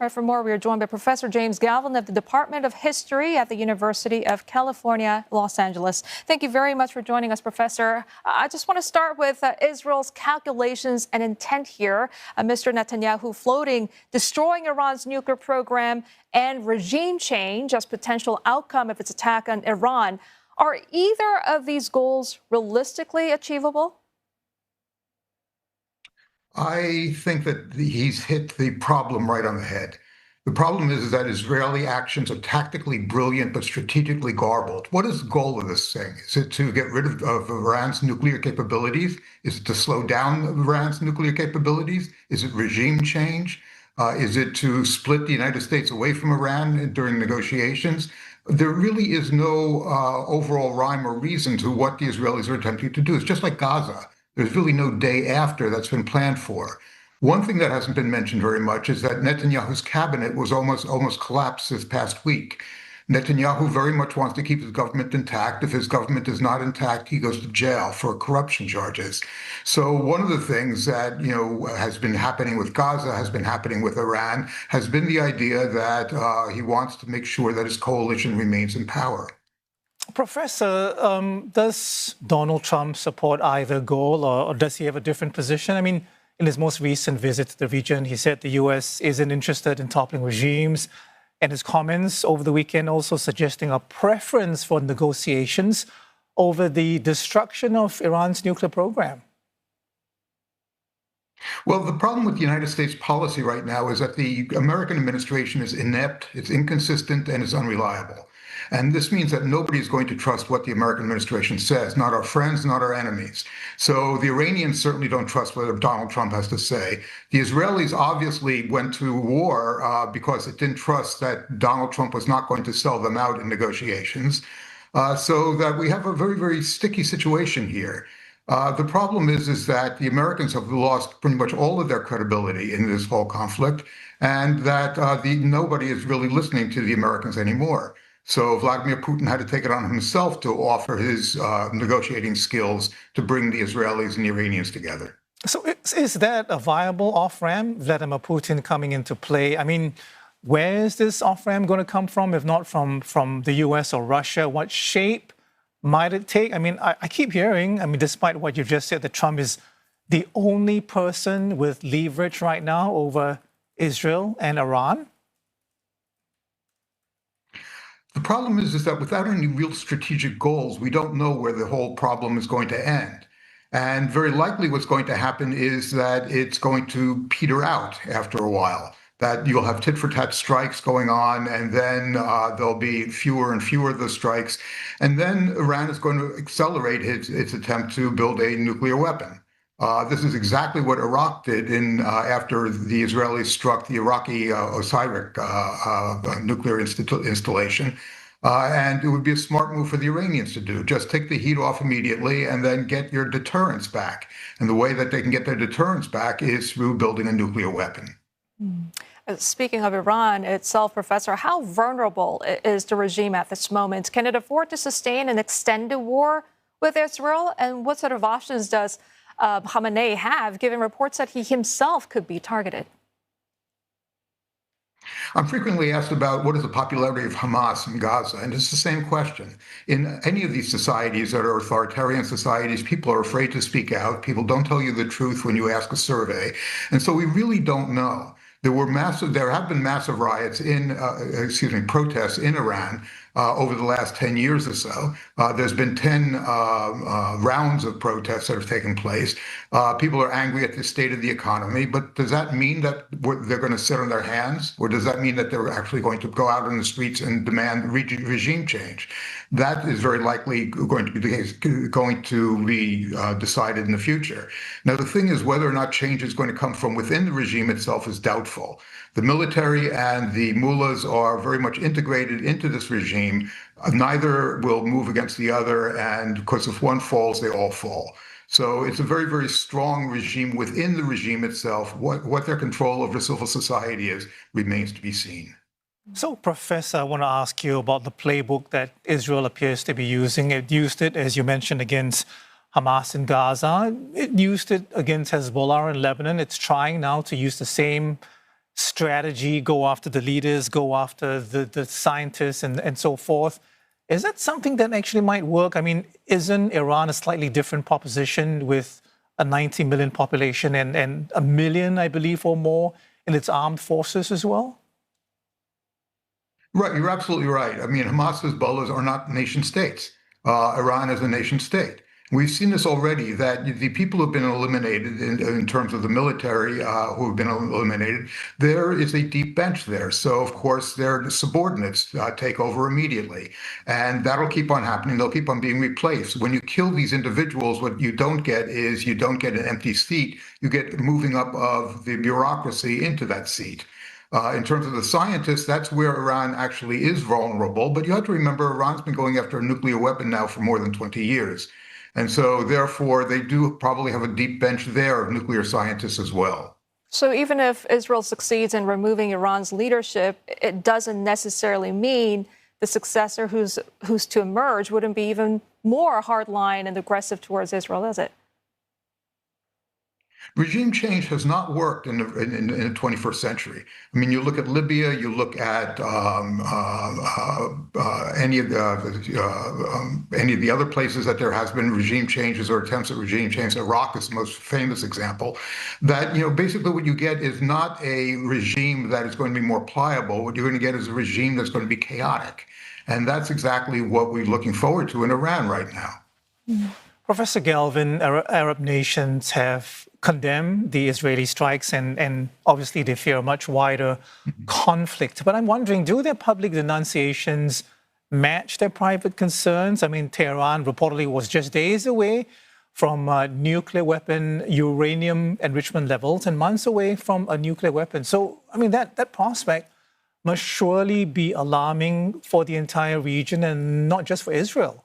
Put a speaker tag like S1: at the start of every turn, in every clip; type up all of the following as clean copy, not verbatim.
S1: All right, for more, we are joined by Professor James Galvin of the Department of History at the University of California, Los Angeles. Thank you very much for joining us, Professor. I just want to start with Israel's calculations and intent here. Mr. Netanyahu floating destroying Iran's nuclear program and regime change as potential outcome of its attack on Iran. Are either of these goals realistically achievable?
S2: I think that he's hit the problem right on the head. The problem is that Israeli actions are tactically brilliant but strategically garbled. What is the goal of this thing? Is it to get rid of Iran's nuclear capabilities? Is it to slow down Iran's nuclear capabilities? Is it regime change? Is it to split the United States away from Iran during negotiations? There really is no overall rhyme or reason to what the Israelis are attempting to do. It's just like Gaza. There's really no day after that's been planned for. One thing that hasn't been mentioned very much is that Netanyahu's cabinet was almost collapsed this past week. Netanyahu very much wants to keep his government intact. If his government is not intact, he goes to jail for corruption charges. So one of the things that has been happening with Gaza, has been happening with Iran, has been the idea that he wants to make sure that his coalition remains in power.
S3: Professor, does Donald Trump support either goal or does he have a different position? I mean, in his most recent visit to the region, he said the U.S. isn't interested in toppling regimes, and his comments over the weekend also suggesting a preference for negotiations over the destruction of Iran's nuclear program.
S2: Well, the problem with the United States policy right now is that the American administration is inept, it's inconsistent, and it's unreliable. And this means that nobody is going to trust what the American administration says, not our friends, not our enemies. So the Iranians certainly don't trust what Donald Trump has to say. The Israelis obviously went to war because it didn't trust that Donald Trump was not going to sell them out in negotiations. So that we have a very, very sticky situation here. The problem is that the Americans have lost pretty much all of their credibility in this whole conflict, and that nobody is really listening to the Americans anymore. So Vladimir Putin had to take it on himself to offer his negotiating skills to bring the Israelis and the Iranians together.
S3: So is that a viable off-ramp, Vladimir Putin coming into play? I mean, where is this off-ramp going to come from, if not from the US or Russia? What shape might it take? I mean, I keep hearing, despite what you've just said, that Trump is the only person with leverage right now over Israel and Iran.
S2: The problem is that without any real strategic goals, we don't know where the whole problem is going to end. And very likely what's going to happen is that it's going to peter out after a while, that you'll have tit-for-tat strikes going on, and then there'll be fewer and fewer of the strikes. And then Iran is going to accelerate its attempt to build a nuclear weapon. This is exactly what Iraq did after the Israelis struck the Iraqi Osirak nuclear installation. And it would be a smart move for the Iranians to do. Just take the heat off immediately and then get your deterrence back. And the way that they can get their deterrence back is through building a nuclear weapon.
S1: Speaking of Iran itself, Professor, how vulnerable is the regime at this moment? Can it afford to sustain an extended war with Israel? And what sort of options does Khamenei have, given reports that he himself could be targeted?
S2: I'm frequently asked about what is the popularity of Hamas in Gaza, and it's the same question. In any of these societies that are authoritarian societies, people are afraid to speak out. People don't tell you the truth when you ask a survey. And so we really don't know. There have been massive riots protests in Iran over the last 10 years or so. There's been 10 rounds of protests that have taken place. People are angry at the state of the economy, but does that mean that they're going to sit on their hands? Or does that mean that they're actually going to go out on the streets and demand regime change? That is very likely going to be decided in the future. Now, the thing is, whether or not change is going to come from within the regime itself is doubtful. The military and the mullahs are very much integrated into this regime. Neither will move against the other, and of course, if one falls, they all fall. So it's a very, very strong regime within the regime itself. What their control over civil society is remains to be seen.
S3: So, Professor, I want to ask you about the playbook that Israel appears to be using. It used it, as you mentioned, against Hamas in Gaza. It used it against Hezbollah in Lebanon. It's trying now to use the same strategy, go after the leaders, go after the scientists and so forth. Is that something that actually might work? I mean, isn't Iran a slightly different proposition with a 90 million population and a million, I believe, or more in its armed forces as well?
S2: Right, you're absolutely right. I mean, Hamas, Hezbollah are not nation states. Iran is a nation state. We've seen this already, that the people who've been eliminated in terms of the military who have been eliminated, there is a deep bench there. So, of course, their subordinates take over immediately. And that'll keep on happening. They'll keep on being replaced. When you kill these individuals, what you don't get is you don't get an empty seat. You get moving up of the bureaucracy into that seat. In terms of the scientists, that's where Iran actually is vulnerable. But you have to remember, Iran's been going after a nuclear weapon now for more than 20 years. And so, therefore, they do probably have a deep bench there of nuclear scientists as well.
S1: So even if Israel succeeds in removing Iran's leadership, it doesn't necessarily mean the successor who's to emerge wouldn't be even more hardline and aggressive towards Israel, is it?
S2: Regime change has not worked in the 21st century. I mean, you look at Libya, you look at any of the other places that there has been regime changes or attempts at regime change. Iraq is the most famous example. That, basically what you get is not a regime that is going to be more pliable. What you're going to get is a regime that's going to be chaotic, and that's exactly what we're looking forward to in Iran right now.
S3: Professor Galvin, Arab nations have condemned the Israeli strikes and obviously they fear a much wider conflict. But I'm wondering, do their public denunciations match their private concerns? I mean, Tehran reportedly was just days away from nuclear weapon uranium enrichment levels and months away from a nuclear weapon. So, I mean, that prospect must surely be alarming for the entire region and not just for Israel.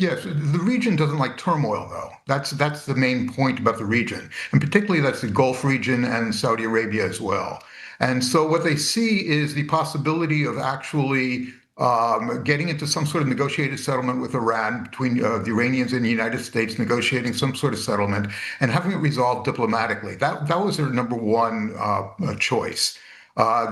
S2: Yes, the region doesn't like turmoil, though. That's the main point about the region. And particularly that's the Gulf region and Saudi Arabia as well. And so what they see is the possibility of actually getting into some sort of negotiated settlement with Iran between the Iranians and the United States, negotiating some sort of settlement and having it resolved diplomatically. That was their number one choice.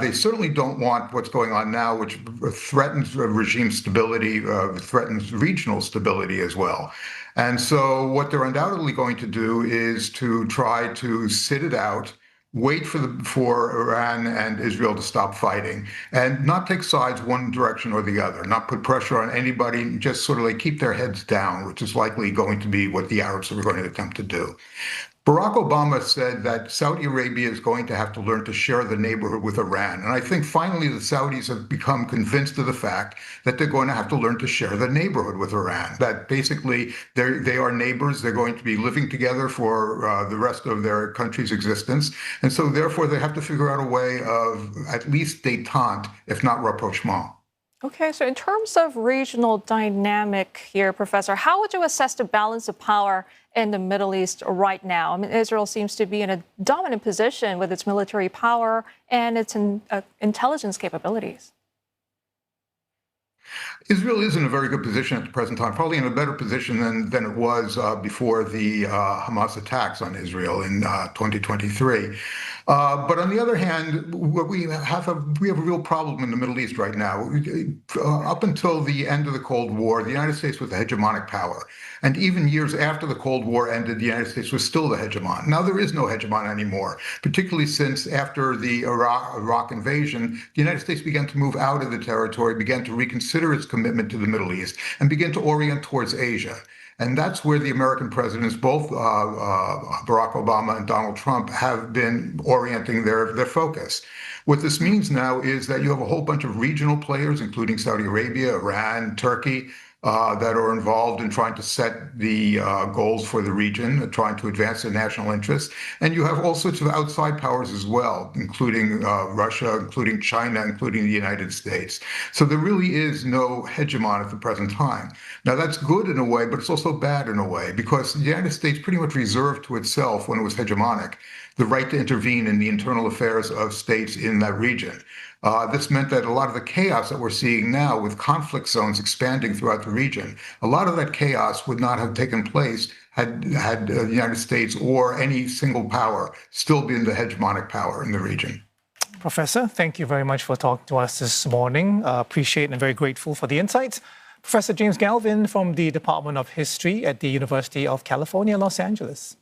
S2: They certainly don't want what's going on now, which threatens regime stability, threatens regional stability as well. And so what they're undoubtedly going to do is to try to sit it out, wait for Iran and Israel to stop fighting, and not take sides one direction or the other, not put pressure on anybody, just sort of like keep their heads down, which is likely going to be what the Arabs are going to attempt to do. Barack Obama said that Saudi Arabia is going to have to learn to share the neighborhood with Iran. And I think finally the Saudis have become convinced of the fact that they're going to have to learn to share the neighborhood with Iran, that basically they are neighbors. They're going to be living together for the rest of their country's existence. And so therefore they have to figure out a way of at least détente, if not rapprochement.
S1: Okay, so in terms of regional dynamic here, Professor, how would you assess the balance of power in the Middle East right now? I mean, Israel seems to be in a dominant position with its military power and its intelligence capabilities.
S2: Israel is in a very good position at the present time, probably in a better position than it was before the Hamas attacks on Israel in 2023. But on the other hand, we have a real problem in the Middle East right now. Up until the end of the Cold War, the United States was the hegemonic power. And even years after the Cold War ended, the United States was still the hegemon. Now there is no hegemon anymore, particularly since after the Iraq invasion, the United States began to move out of the territory, began to reconsider its commitment to the Middle East, and began to orient towards Asia. And that's where the American presidents, both Barack Obama and Donald Trump, have been orienting their focus. What this means now is that you have a whole bunch of regional players, including Saudi Arabia, Iran, Turkey, that are involved in trying to set the goals for the region, trying to advance their national interests. And you have all sorts of outside powers as well, including Russia, including China, including the United States. So there really is no hegemon at the present time. Now, that's good in a way, but it's also bad in a way, because the United States pretty much reserved to itself, when it was hegemonic, the right to intervene in the internal affairs of states in that region. This meant that a lot of the chaos that we're seeing now with conflict zones expanding throughout the region, a lot of that chaos would not have taken place had the United States or any single power still been the hegemonic power in the region.
S3: Professor, thank you very much for talking to us this morning. Appreciate and very grateful for the insights. Professor James Galvin from the Department of History at the University of California, Los Angeles.